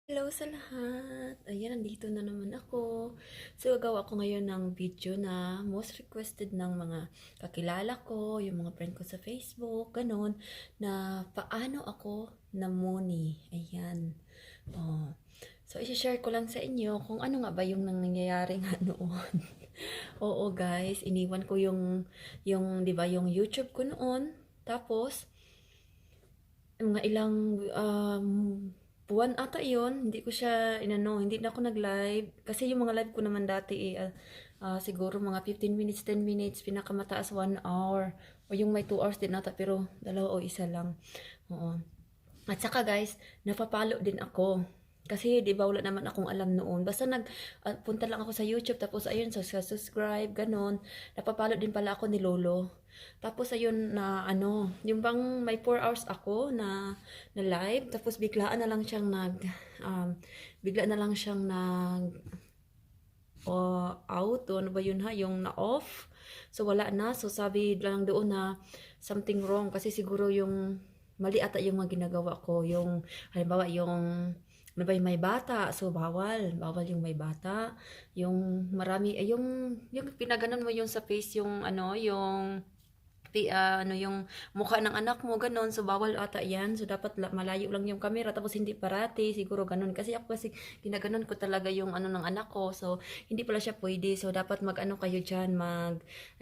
Hello sa lahat! Ayan, nandito na naman ako. So, gagawa ko ngayon ng video na most requested ng mga kakilala ko, yung mga friend ko sa Facebook, ganun, na paano ako namuni. Ayan. Oh. So, isi-share ko lang sa inyo kung ano nga ba yung nangyayari nga noon. Oo, guys, iniwan ko yung 'di ba, yung YouTube ko noon. Tapos, mga ilang buwan ata yun, hindi ko siya inano, hindi na ako nag-live. Kasi yung mga live ko naman dati siguro mga 15 minutes, 10 minutes, pinakamataas 1 hour. O yung may 2 hours din ata, pero dalawa o isa lang. Oo. At saka guys, napapalo din ako. Kasi 'di ba wala naman akong alam noon. Basta punta lang ako sa YouTube tapos ayun subscribe ganon. Napapalo din pala ako ni Lolo. Tapos ayun na ano, yung bang may 4 hours ako na live tapos biglaan na lang siyang bigla na lang siyang out o ano ba yun ha, yung na off. So wala na. So sabi lang doon na something wrong kasi siguro yung mali ata yung mga ginagawa ko. Yung halimbawa yung ano ba yung may bata, so bawal yung may bata, yung marami ay yung pinaganon mo yung sa face yung ano yung ano yung mukha ng anak mo ganon, so bawal ata yan, so dapat malayo lang yung camera tapos hindi parati siguro ganon, kasi ako kasi ginaganon ko talaga yung ano ng anak ko, so hindi pala siya pwede, so dapat mag ano kayo dyan,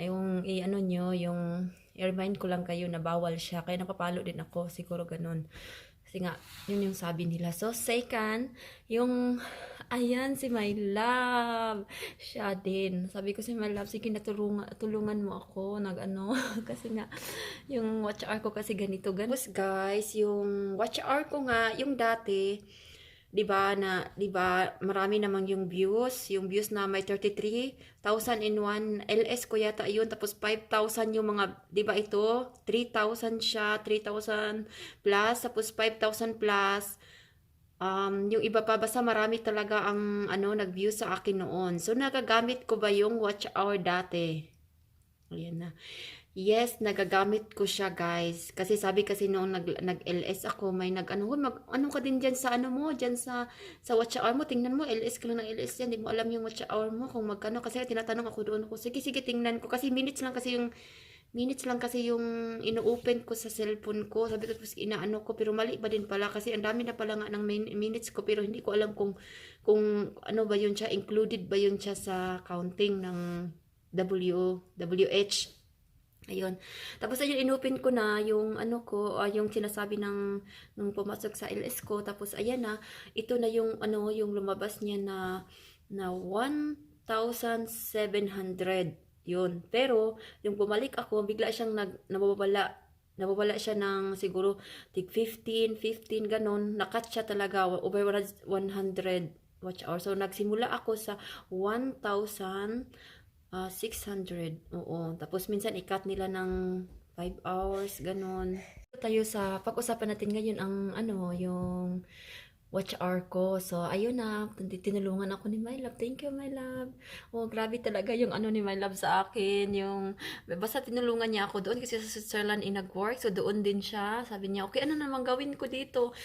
yung ano nyo yung i-remind ko lang kayo na bawal siya, kaya napapalo din ako siguro ganon. Kasi nga, yun yung sabi nila. So, second, yung, ayan, si myLove. Siya din. Sabi ko si myLove, sige, tulungan mo ako. Nag-ano, kasi nga, yung watch hour ko kasi ganito. Tapos guys, yung watch hour ko nga, yung dati, 'di ba marami namang yung views na may 33,000 in 1 LS ko yata yun, tapos 5,000 yung mga 'di ba ito 3,000 siya, 3,000 plus, tapos 5,000 plus, yung iba pa, basta marami talaga ang ano nag-view sa akin noon. So nagagamit ko ba yung watch hour dati? Ayan na. Yes, nagagamit ko siya, guys. Kasi sabi kasi noong nag-LS ako, may nag-ano, "Hoy, ano ka din diyan sa ano mo, diyan sa watch hour mo. Tingnan mo, LS ka lang ng LS yan. Di mo alam yung watch hour mo kung magkano." Kasi tinatanong ako doon ako, sige, sige, tingnan ko. Kasi minutes lang kasi yung ino-open ko sa cellphone ko. Sabi ko, tapos inaano ko, pero mali ba din pala. Kasi ang dami na pala nga ng minutes ko, pero hindi ko alam kung ano ba yun siya, included ba yun siya sa counting ng WH. Ayun. Tapos ayun, inopen ko na yung ano ko, yung sinasabi nung pumasok sa LS ko. Tapos ayan na, ito na yung ano, yung lumabas niya na 1,700. Yun. Pero yung bumalik ako, bigla siyang nababala. Nababala siya ng siguro tig 15 ganon. Nakat siya talaga over 100 watch hour. So nagsimula ako sa 1,600. Oo. Tapos minsan i-cut nila ng 5 hours, ganun. Tayo sa pag-usapan natin ngayon ang ano, yung watch hour ko. So, ayun na, tinulungan ako ni myLove. Thank you, myLove. Oh, grabe talaga yung ano ni myLove sa akin. Yung, basta tinulungan niya ako doon kasi sa Switzerland nag-work. So, doon din siya. Sabi niya, okay, ano naman gawin ko dito?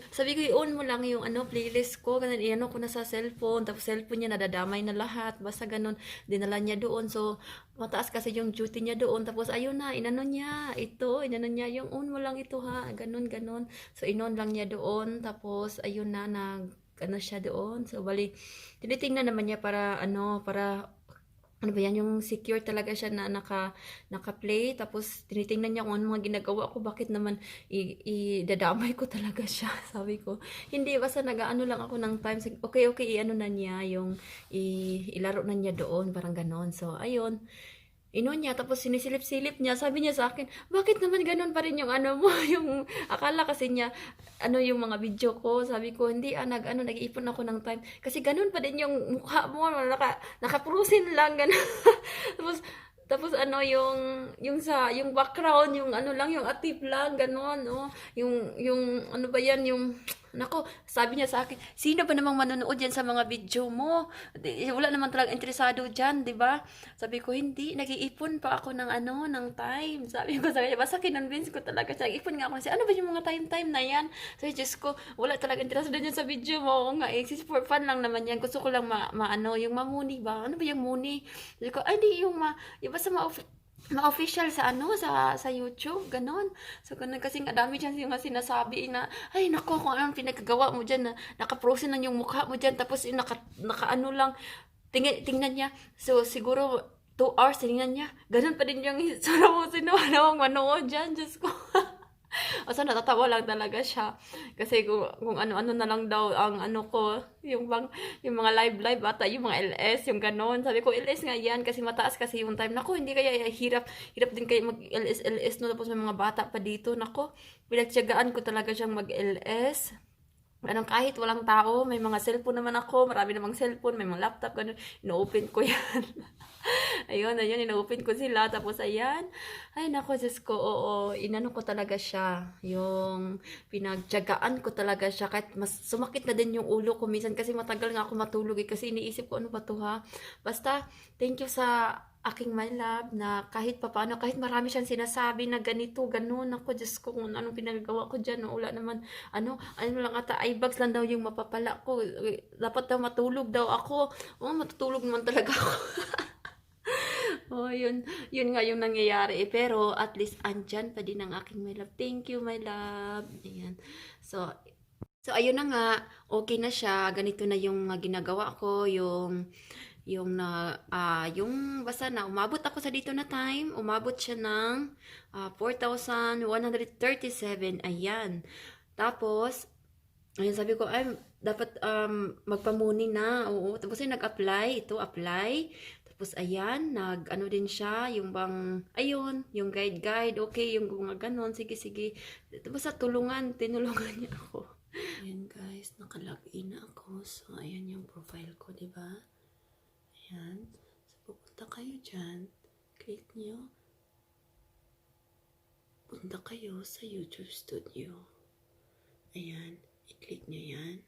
Sabi ko, i-on mo lang yung ano, playlist ko. Ganun, i-ano ko na sa cellphone. Tapos, cellphone niya, nadadamay na lahat. Basta ganun, dinala niya doon. So, mataas kasi yung duty niya doon. Tapos, ayun na, inano niya yung on mo lang ito ha. Ganun, ganun. So, inon lang niya doon. Tapos, ayun na, ano siya doon. So, bali, tinitingnan naman niya para, ano ba yan, yung secure talaga siya na naka-play. Tapos, tinitingnan niya kung ano mga ginagawa ko. Bakit naman, idadamay ko talaga siya. Sabi ko, hindi, basta nag-ano lang ako ng time. Okay, okay, i-ano na niya, yung, ilaro na niya doon, parang ganon. So, ayun. Niya, tapos sinisilip-silip niya. Sabi niya sa akin, bakit naman ganun pa rin yung ano mo? Yung, akala kasi niya, ano yung mga video ko. Sabi ko, hindi nag-iipon ako ng time. Kasi ganun pa din yung mukha mo, nakapurusin lang, ganun. tapos, tapos ano yung background, yung ano lang, yung atip lang, ganun, no? Yung ano ba yan, yung Nako, sabi niya sa akin, sino ba namang manonood yan sa mga video mo? Wala naman talaga interesado dyan, di ba? Sabi ko, hindi, nag-iipon pa ako ng ng time. Sabi ko sa kanya, basta kinonvince ko talaga siya. Ipon nga ako siya, ano ba yung mga time-time na yan? Sabi, Diyos ko, wala talaga interesado dyan sa video mo. Oo nga, for fun lang naman yan. Gusto ko lang yung mamuni ba? Ano ba yung muni? Sabi ko, ay, di, yung basta ma-official sa sa YouTube, ganon. So, ganun kasi nga dami dyan yung sinasabi na, ay nako, kung anong pinagagawa mo dyan, na naka-frozen na yung mukha mo dyan, tapos yung naka ano lang, tingnan niya. So, siguro 2 hours, tingnan niya. Ganun pa din yung itsura mo, sino namang manood dyan, Diyos ko. O so, natatawa lang talaga siya. Kasi kung ano-ano na lang daw ang ko, yung mga live ata, yung mga LS, yung ganon. Sabi ko, LS nga yan, kasi mataas kasi yung time. Nako, hindi kaya hirap din kayo mag-LS, no? Tapos may mga bata pa dito. Nako, pinagtiyagaan ko talaga siyang mag-LS. Kahit walang tao, may mga cellphone naman ako, marami namang cellphone, may mga laptop, ganun, ino-open ko yan. ayun, ino-open ko sila, tapos ayan, ay nako, Diyos ko, oo, inano ko talaga siya, yung pinagtiyagaan ko talaga siya, kahit mas sumakit na din yung ulo ko minsan, kasi matagal nga ako matulog, kasi iniisip ko, ano ba to ha, basta, thank you sa aking myLove na kahit papaano, kahit marami siyang sinasabi na ganito, ganun, ako, Diyos ko, kung anong pinagagawa ko dyan, wala naman, ano lang ata, eye bags lang daw yung mapapala ko, dapat daw matulog daw ako, matutulog naman talaga ako. Yun nga yung nangyayari, pero at least andyan pa din ang aking myLove, thank you myLove, ayan, so ayun na nga, okay na siya, ganito na yung ginagawa ko, yung basta na umabot ako sa dito na time, umabot siya ng 4,137, ayan. Tapos, ayun, sabi ko, ay, dapat magpamuni na, oo. Tapos ay nag-apply, apply. Tapos ayan, ano din siya, yung bang, ayun, yung guide, okay, yung mga ganon, sige. Tapos tinulungan niya ako. Ayan guys, nakalagin na ako. So, ayan yung profile ko, diba? Ayan. So, pupunta kayo dyan. Click nyo. Punta kayo sa YouTube Studio. Ayan. I-click nyo yan.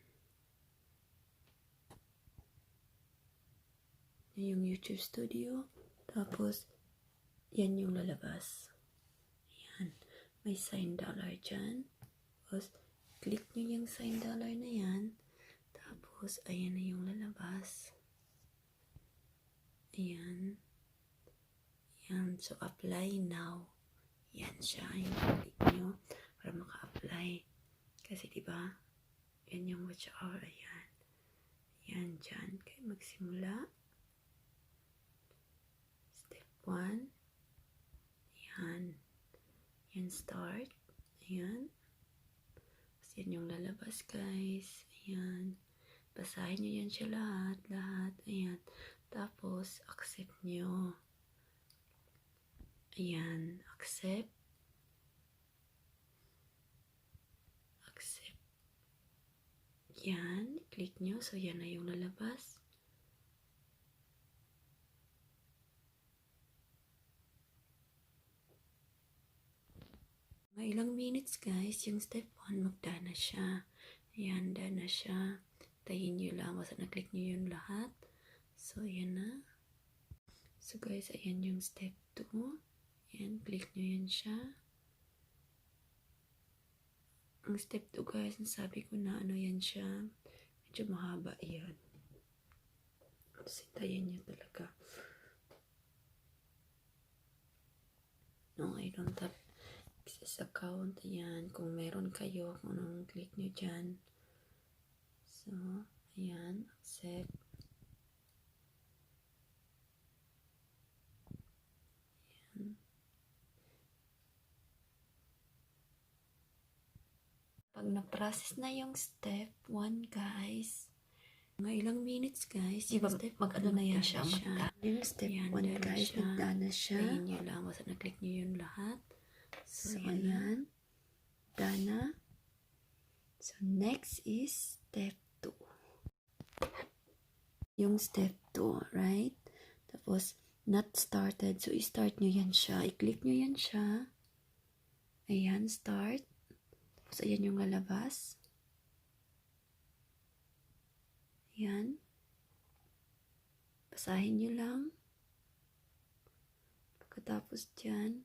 Yan yung YouTube Studio. Tapos, yan yung lalabas. Ayan. May sign dollar dyan. Tapos, click nyo yung sign dollar na yan. Tapos, ayan na yung lalabas. Ayan. Yan. So, apply now. Yan siya. Yung click nyo para maka-apply. Kasi, diba? Yan yung watch hour. Ayan. Yan dyan. Kaya magsimula. Step 1. Ayan. Yan start. Ayan. Tapos yan yung lalabas, guys. Ayan. Basahin nyo yan siya lahat. Ayan. Tapos, accept nyo. Ayan. Accept. Yan. Click nyo. So, yan na yung lalabas. Mga ilang minutes, guys. Yung step 1, magdana siya. Ayan, dana siya. Tayin nyo lang. Basta na-click nyo yun lahat. So, yan na. So, guys, ayan yung step 2. Ayan, click nyo yan siya. Ang step 2, guys, sabi ko na yan siya. Medyo mahaba yan. Sintayin nyo talaga. No, I don't have access account. Ayan, kung meron kayo, kung anong click nyo dyan. So, ayan, accept. Ayan. Pag na-process na yung step 1, guys, mga ilang minutes, guys, yung step mag-ano na yan siya. Yung step 1, guys, magdana siya. Ayan nyo lang, basta na-click nyo yun lahat. So, ayan. Dana. So, next is step 2. Yung step 2, right? Tapos, not started. So, i-start nyo yan siya. I-click nyo yan siya. Ayan, start. Tapos, ayan yung lalabas. Ayan. Basahin nyo lang. Pagkatapos dyan,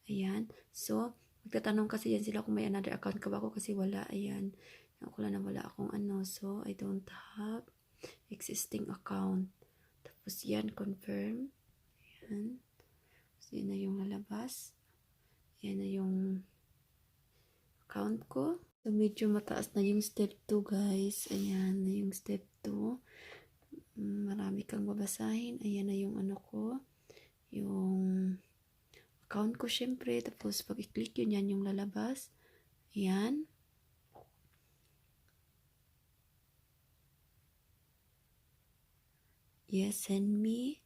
ayan. So, magtatanong kasi yan sila kung may another account ka ba ako kasi wala. Ayan. Ako lang na wala akong ano. So, I don't have existing account. Tapos yan, confirm. Ayan. So, yan na yung lalabas. Yan na yung account ko. So, medyo mataas na yung step 2, guys. Ayan na yung step 2. Marami kang babasahin. Ayan na yung ano ko. Yung account ko, syempre. Tapos, pag i-click yun, yan yung lalabas. Ayan. Yes, send me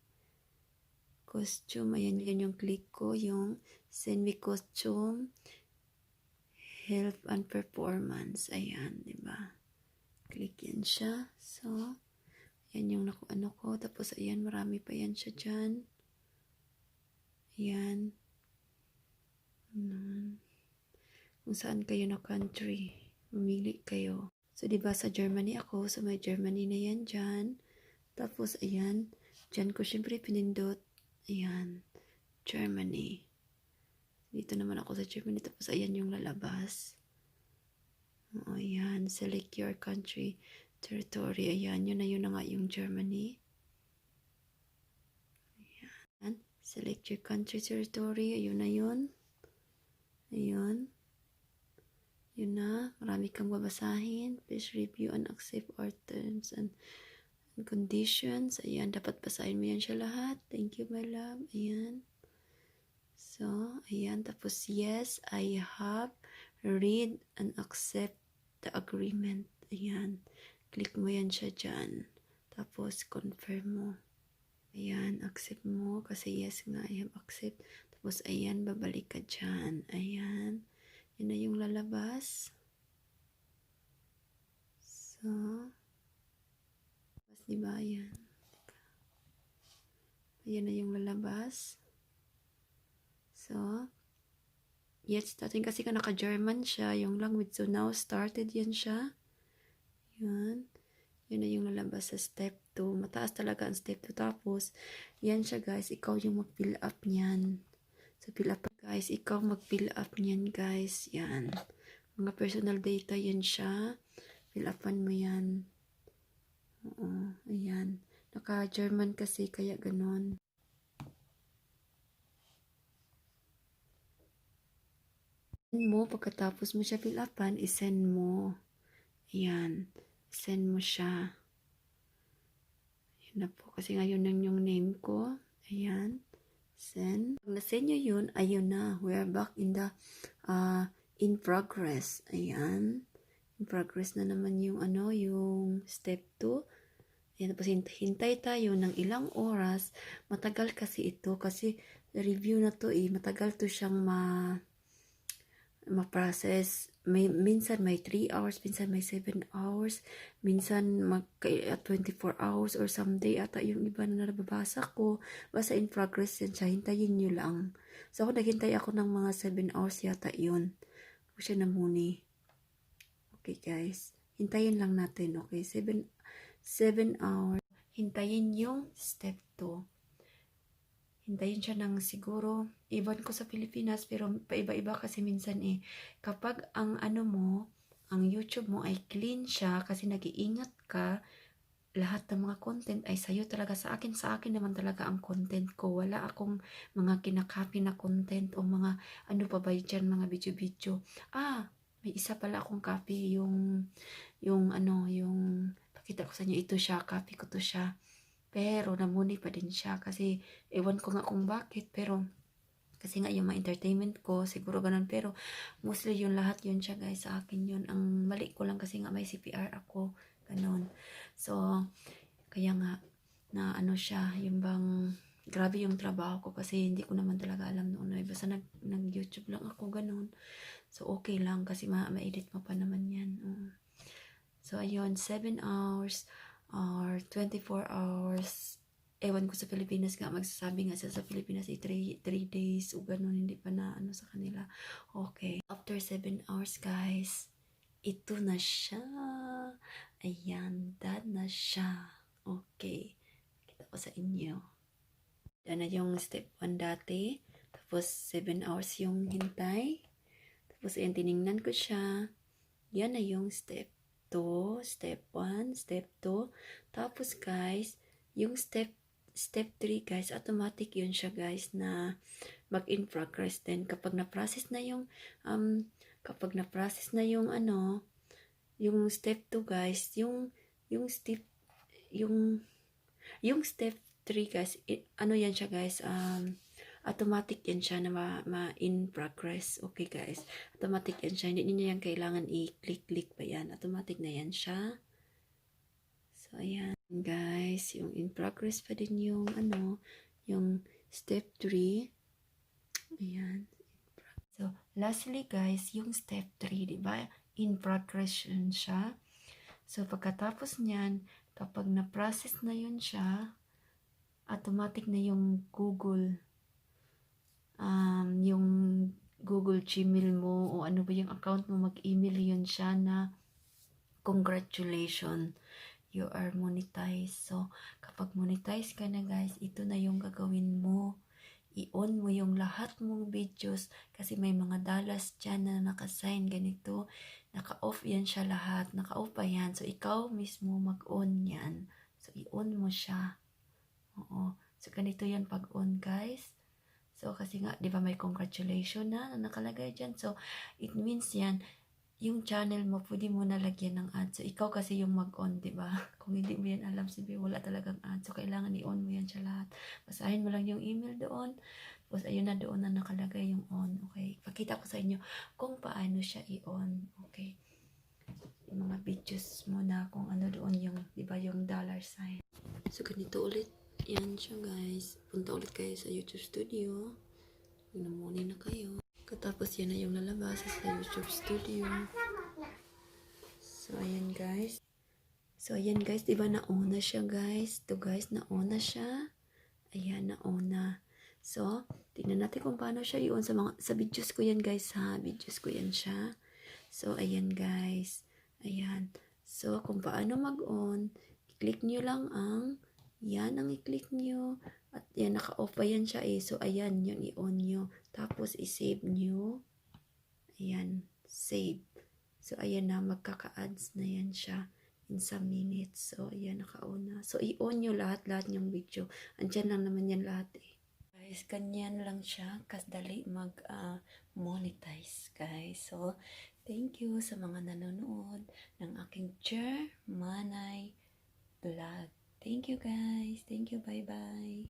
costume. Ayan, yan yung click ko. Yung send me costume. Health and performance. Ayan, diba? Click yan siya. So, yan yung ano ko. Tapos, ayan, marami pa yan siya dyan. Ayan. Kung saan kayo na country. Mamili kayo. So, diba sa Germany ako. So, may Germany na yan dyan. Tapos, ayan. Dyan ko syempre pinindot. Ayan. Germany. Dito naman ako sa Germany. Tapos, ayan yung lalabas. O, ayan. Select your country, territory. Ayan. Yun na nga yung Germany. Ayan. Select your country, territory. Ayun na yun. Ayun. Yun na. Marami kang babasahin. Please review and accept our terms and conditions. Ayan. Dapat basahin mo yan siya lahat. Thank you, my love. Ayan. So, ayan. Tapos, yes, I have read and accept the agreement. Ayan. Click mo yan siya dyan. Tapos, confirm mo. Ayan. Accept mo. Kasi yes nga, I have accept. Tapos, ayan. Babalik ka dyan. Ayan. Yun na yung lalabas. So, diba? Ayan. Ayan na yung lalabas. So, yes, starting kasi ka naka-German siya, yung language. So, now, started yan siya. Yan. Yun na yung lalabas sa step 2. Mataas talaga ang step 2. Tapos, yan siya, guys. Ikaw yung mag-fill up niyan. So, fill up, guys. Ikaw mag-fill up niyan, guys. Yan. Mga personal data yan siya. Fill upan mo yan. Oo. Ayan. Naka-German kasi, kaya ganon. Mo, pagkatapos mo siya fill upan, isend mo. Ayan. Send mo siya. Ayan na po. Kasi ngayon lang yung name ko. Ayan. Send. Pag na-send nyo yun, ayun na. We are back in the in progress. Ayan. In progress na naman yung ano, yung step 2. Ayan. Tapos hintay tayo ng ilang oras. Matagal kasi ito. Kasi review na to matagal to siyang ma-process. Minsan may 3 hours, minsan may 7 hours, minsan 24 hours or someday ata yung iba na nababasa ko. Basta in progress yan siya. Hintayin nyo lang. So, ako naghintay ako ng mga 7 hours yata yun. O siya na muni. Okay, guys. Hintayin lang natin. Okay, 7 hours. Hintayin yung step 2. Hintayin siya ng siguro, iban ko sa Pilipinas, pero paiba-iba kasi minsan kapag ang ano mo, ang YouTube mo ay clean siya, kasi nag-iingat ka, lahat ng mga content ay sa'yo talaga. Sa akin naman talaga ang content ko. Wala akong mga kinakopy na content o mga ano pa ba dyan, mga video-video. May isa pala akong copy, yung pakita ko sa inyo, ito siya, copy ko to siya. Pero namuni pa din siya kasi ewan ko nga kung bakit, pero kasi nga yung mga entertainment ko siguro ganun, pero mostly yung lahat yun siya, guys. Sa akin yun. Ang mali ko lang kasi nga may CPR ako, ganun. So kaya nga na ano siya, yung bang grabe yung trabaho ko kasi hindi ko naman talaga alam noon. Basta nag YouTube lang ako, ganun. So okay lang kasi ma-edit mo pa naman yan. So ayun, 7 hours or 24 hours. Ewan ko sa Pilipinas nga, magsasabi nga sa Pilipinas 3 days o ganun, hindi pa na ano sa kanila. Okay. After 7 hours, guys, ito na siya. Ayan, done na siya. Okay. Kita ko sa inyo. Done na yung step 1 dati. Tapos 7 hours yung hintay. Tapos ayan, tiningnan ko siya. Yan na yung step 2, step 1, step 2. Tapos guys, yung step 3 guys, automatic yun siya guys na mag-in progress din kapag na-process na yung yung step 2 guys, yung step yung yung step 3 guys, ano yan siya guys, automatic yan siya na in progress. Okay guys, automatic yan siya, hindi niyo yan kailangan i-click pa yan, automatic na yan siya. So ayan guys, yung in progress pa din yung yung step 3. Ayan. So lastly guys, yung step 3, di ba? In progress yun siya. So pagkatapos niyan, kapag na-process na yun siya, automatic na yung Google Gmail mo o ano ba yung account mo, mag-email yun siya na congratulations, you are monetized. So kapag monetize ka na guys, ito na yung gagawin mo. I-on mo yung lahat mong videos kasi may mga dollars dyan na naka-sign ganito. Naka-off yan siya lahat. Naka-off pa yan. So, ikaw mismo mag-on yan. So, i-on mo siya. Oo. So, ganito yan pag-on, guys. So, kasi nga, di ba may congratulations na nakalagay dyan. So, it means yan, yung channel mo, pwede mo nalagyan ng ad. So, ikaw kasi yung mag-on, di ba? Kung hindi mo yan alam, sabi, wala talagang ad. So, kailangan i-on mo yan siya lahat. Basahin mo lang yung email doon. Tapos, ayun na doon na nakalagay yung on. Okay? Pakita ko sa inyo kung paano siya i-on. Okay? Yung mga videos mo na kung ano doon yung, di ba, yung dollar sign. So, ganito ulit. Yan siya, guys. Punta ulit kayo sa YouTube Studio. Muna na kayo. Katapos yan na yung lalabas sa YouTube Studio. So, ayan guys. So, ayan guys. Diba nauna siya guys? Ito guys, nauna siya. Ayan, nauna. So, tingnan natin kung paano siya i-on sa videos ko yan guys ha. Videos ko yan siya. So, ayan guys. Ayan. So, kung paano mag-on, i-click nyo lang yan ang i-click nyo. At yan, naka-off pa yan siya eh. So, ayan, yung i-on nyo. Tapos, i-save nyo. Ayan, save. So, ayan na, magkaka-ads na yan siya in some minutes. So, ayan, naka-on na. So, i-on nyo lahat yung video. Andyan lang naman yan lahat eh. Guys, ganyan lang siya. Kasdali mag-monetize, guys. So, thank you sa mga nanonood ng aking Manay Vlog. Thank you, guys. Thank you. Bye-bye.